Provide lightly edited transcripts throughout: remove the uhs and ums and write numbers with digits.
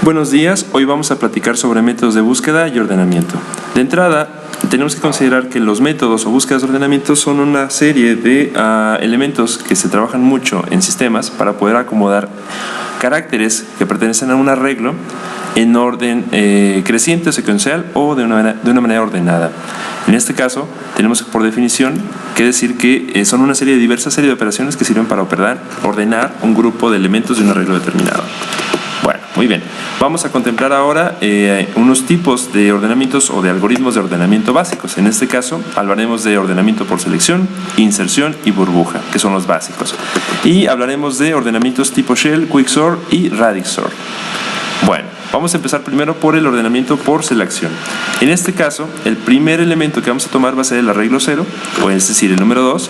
Buenos días, hoy vamos a platicar sobre métodos de búsqueda y ordenamiento. De entrada, tenemos que considerar que los métodos o búsquedas de ordenamiento son una serie de elementos que se trabajan mucho en sistemas para poder acomodar caracteres que pertenecen a un arreglo en orden creciente o secuencial o de una manera ordenada. En este caso, tenemos por definición que decir que son una diversa serie de operaciones que sirven para ordenar un grupo de elementos de un arreglo determinado. Bueno, muy bien. Vamos a contemplar ahora unos tipos de ordenamientos o de algoritmos de ordenamiento básicos. En este caso, hablaremos de ordenamiento por selección, inserción y burbuja, que son los básicos. Y hablaremos de ordenamientos tipo Shell, Quicksort y Radix Sort. Bueno, vamos a empezar primero por el ordenamiento por selección. En este caso, el primer elemento que vamos a tomar va a ser el arreglo 0, o es decir, el número 2.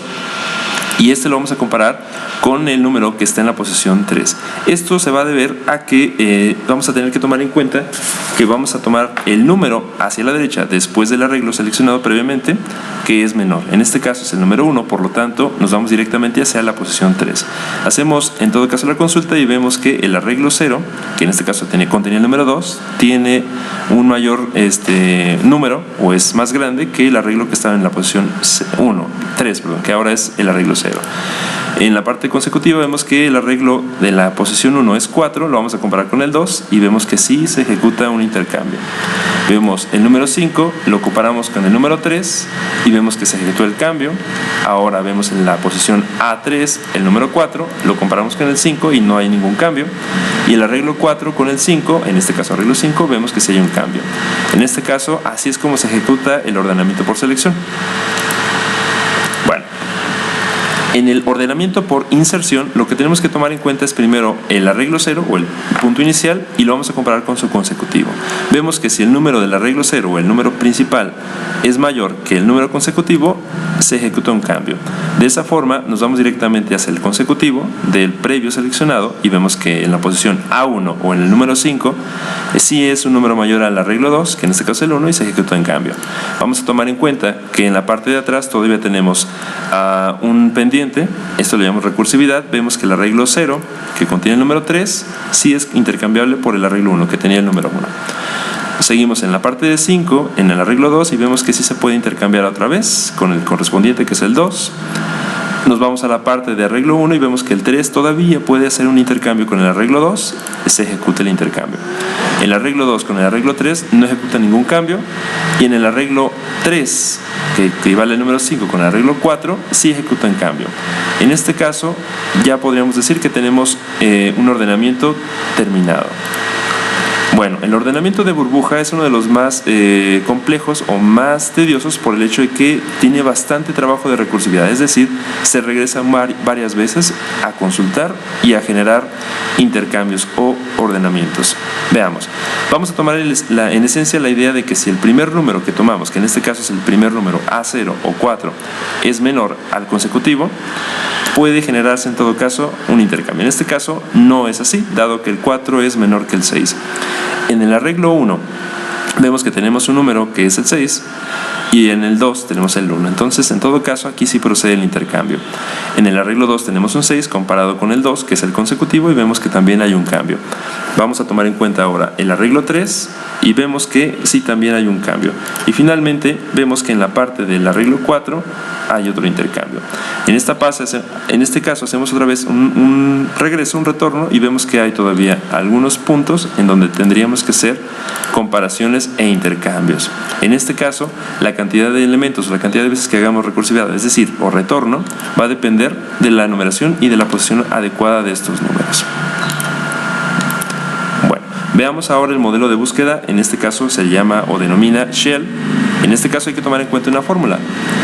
Y este lo vamos a comparar con el número que está en la posición 3. Esto se va a deber a que vamos a tener que tomar en cuenta que vamos a tomar el número hacia la derecha después del arreglo seleccionado previamente, que es menor. En este caso es el número 1, por lo tanto nos vamos directamente hacia la posición 3. Hacemos en todo caso la consulta y vemos que el arreglo 0, que en este caso contenía el número 2, tiene un mayor número, o es más grande que el arreglo que estaba en la posición 3, que ahora es el arreglo 0. En la parte consecutiva vemos que el arreglo de la posición 1 es 4, lo vamos a comparar con el 2 y vemos que sí se ejecuta un intercambio. Vemos el número 5, lo comparamos con el número 3 y vemos que se ejecutó el cambio. Ahora vemos en la posición A3 el número 4, lo comparamos con el 5 y no hay ningún cambio. Y el arreglo 4 con el 5, en este caso arreglo 5, vemos que sí hay un cambio. En este caso, así es como se ejecuta el ordenamiento por selección. Bueno. En el ordenamiento por inserción, lo que tenemos que tomar en cuenta es primero el arreglo 0 o el punto inicial y lo vamos a comparar con su consecutivo. Vemos que si el número del arreglo 0 o el número principal es mayor que el número consecutivo, se ejecuta un cambio. De esa forma nos vamos directamente hacia el consecutivo del previo seleccionado y vemos que en la posición A1 o en el número 5 sí es un número mayor al arreglo 2, que en este caso es el 1, y se ejecuta en cambio. Vamos a tomar en cuenta que en la parte de atrás todavía tenemos un pendiente. Esto le llamamos recursividad. Vemos que el arreglo 0, que contiene el número 3, sí es intercambiable por el arreglo 1, que tenía el número 1. Seguimos en la parte de 5, en el arreglo 2, y vemos que sí se puede intercambiar otra vez con el correspondiente, que es el 2. Nos vamos a la parte de arreglo 1 y vemos que el 3 todavía puede hacer un intercambio con el arreglo 2, se ejecuta el intercambio. El arreglo 2 con el arreglo 3 no ejecuta ningún cambio, y en el arreglo 3, que equivale al número 5 con el arreglo 4, sí ejecuta en cambio. En este caso ya podríamos decir que tenemos un ordenamiento terminado. Bueno, el ordenamiento de burbuja es uno de los más complejos o más tediosos por el hecho de que tiene bastante trabajo de recursividad, es decir, se regresa varias veces a consultar y a generar intercambios o ordenamientos. Veamos, vamos a tomar en esencia la idea de que si el primer número que tomamos, que en este caso es el primer número A0 o 4, es menor al consecutivo, puede generarse en todo caso un intercambio. En este caso no es así, dado que el 4 es menor que el 6. En el arreglo 1 vemos que tenemos un número que es el 6 y en el 2 tenemos el 1. Entonces, en todo caso, aquí sí procede el intercambio. En el arreglo 2 tenemos un 6 comparado con el 2, que es el consecutivo, y vemos que también hay un cambio. Vamos a tomar en cuenta ahora el arreglo 3 y vemos que sí también hay un cambio. Y finalmente vemos que en la parte del arreglo 4 hay otro intercambio. En este caso hacemos otra vez un regreso, un retorno, y vemos que hay todavía algunos puntos en donde tendríamos que hacer comparaciones e intercambios. En este caso, la cantidad de elementos o la cantidad de veces que hagamos recursividad, es decir, o retorno, va a depender de la numeración y de la posición adecuada de estos números. Bueno, veamos ahora el modelo de búsqueda. En este caso se llama o denomina Shell. En este caso hay que tomar en cuenta una fórmula,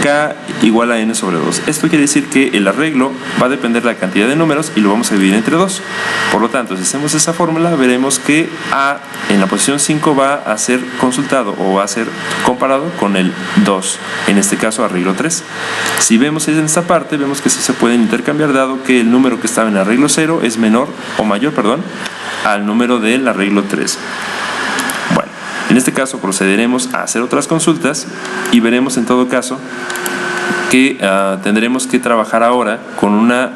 K igual a N sobre 2. Esto quiere decir que el arreglo va a depender de la cantidad de números y lo vamos a dividir entre 2. Por lo tanto, si hacemos esa fórmula, veremos que A en la posición 5 va a ser consultado o va a ser comparado con el 2, en este caso arreglo 3. Si vemos en esta parte, vemos que sí se pueden intercambiar, dado que el número que estaba en arreglo 0 es mayor al número del arreglo 3. En este caso procederemos a hacer otras consultas y veremos en todo caso que tendremos que trabajar ahora con una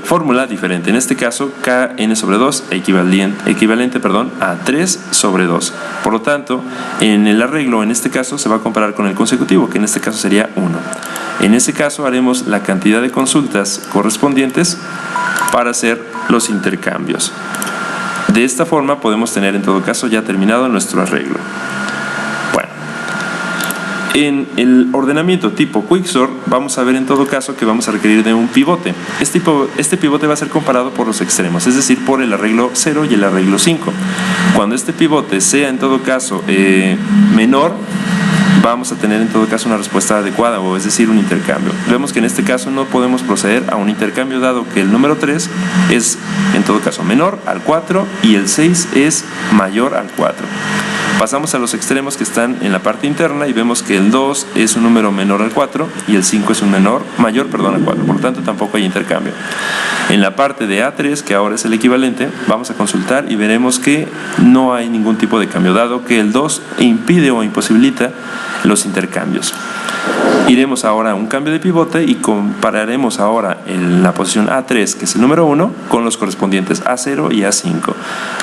fórmula diferente. En este caso, kn sobre 2 equivalente a 3 sobre 2. Por lo tanto, en el arreglo, en este caso, se va a comparar con el consecutivo, que en este caso sería 1. En este caso, haremos la cantidad de consultas correspondientes para hacer los intercambios. De esta forma podemos tener en todo caso ya terminado nuestro arreglo. Bueno, en el ordenamiento tipo Quicksort vamos a ver en todo caso que vamos a requerir de un pivote. Este pivote va a ser comparado por los extremos, es decir, por el arreglo 0 y el arreglo 5. Cuando este pivote sea en todo caso menor, vamos a tener en todo caso una respuesta adecuada, o es decir, un intercambio. Vemos que en este caso no podemos proceder a un intercambio dado que el número 3 es en todo caso menor al 4 y el 6 es mayor al 4. Pasamos a los extremos que están en la parte interna y vemos que el 2 es un número menor al 4 y el 5 es un mayor al 4, por lo tanto tampoco hay intercambio. En la parte de A3, que ahora es el equivalente, vamos a consultar y veremos que no hay ningún tipo de cambio, dado que el 2 impide o imposibilita los intercambios. Iremos ahora a un cambio de pivote y compararemos ahora en la posición A3, que es el número 1, con los correspondientes A0 y A5.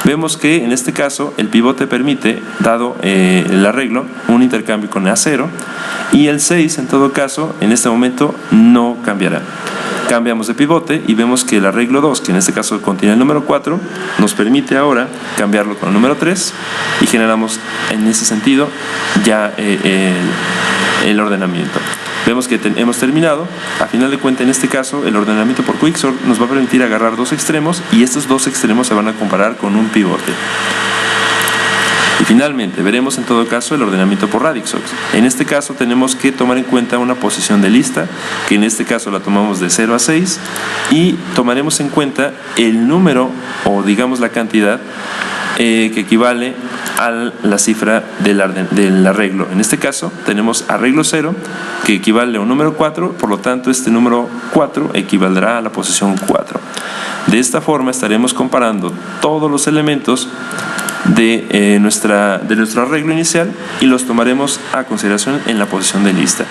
Vemos que en este caso el pivote permite, dado el arreglo, un intercambio con A0 y el 6 en todo caso en este momento no cambiará. Cambiamos de pivote y vemos que el arreglo 2, que en este caso contiene el número 4, nos permite ahora cambiarlo con el número 3 y generamos en ese sentido ya el ordenamiento. Vemos que hemos terminado. A final de cuentas, en este caso, el ordenamiento por Quicksort nos va a permitir agarrar dos extremos y estos dos extremos se van a comparar con un pivote. Y finalmente, veremos en todo caso el ordenamiento por Radixoc. En este caso tenemos que tomar en cuenta una posición de lista, que en este caso la tomamos de 0 a 6, y tomaremos en cuenta el número, o digamos la cantidad, que equivale a la cifra del arreglo. En este caso tenemos arreglo 0, que equivale a un número 4, por lo tanto este número 4 equivaldrá a la posición 4. De esta forma estaremos comparando todos los elementos de nuestro arreglo inicial y los tomaremos a consideración en la posición de lista.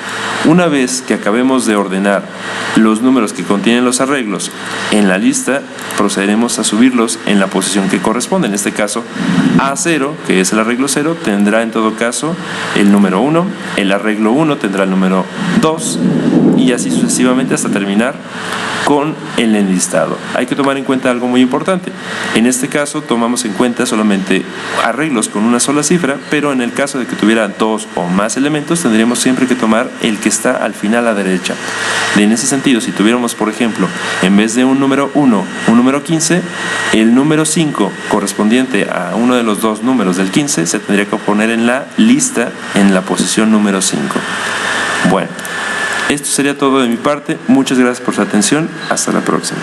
Una vez que acabemos de ordenar los números que contienen los arreglos en la lista, procederemos a subirlos en la posición que corresponde. En este caso, A0, que es el arreglo 0, tendrá en todo caso el número 1, el arreglo 1 tendrá el número 2 y así sucesivamente hasta terminar con el enlistado. Hay que tomar en cuenta algo muy importante. En este caso tomamos en cuenta solamente arreglos con una sola cifra, pero en el caso de que tuviera dos o más elementos tendríamos siempre que tomar el que está al final a la derecha. En ese sentido, si tuviéramos por ejemplo en vez de un número 1, un número 15, el número 5 correspondiente a uno de los dos números del 15 se tendría que poner en la lista en la posición número 5. Bueno, esto sería todo de mi parte. Muchas gracias por su atención. Hasta la próxima.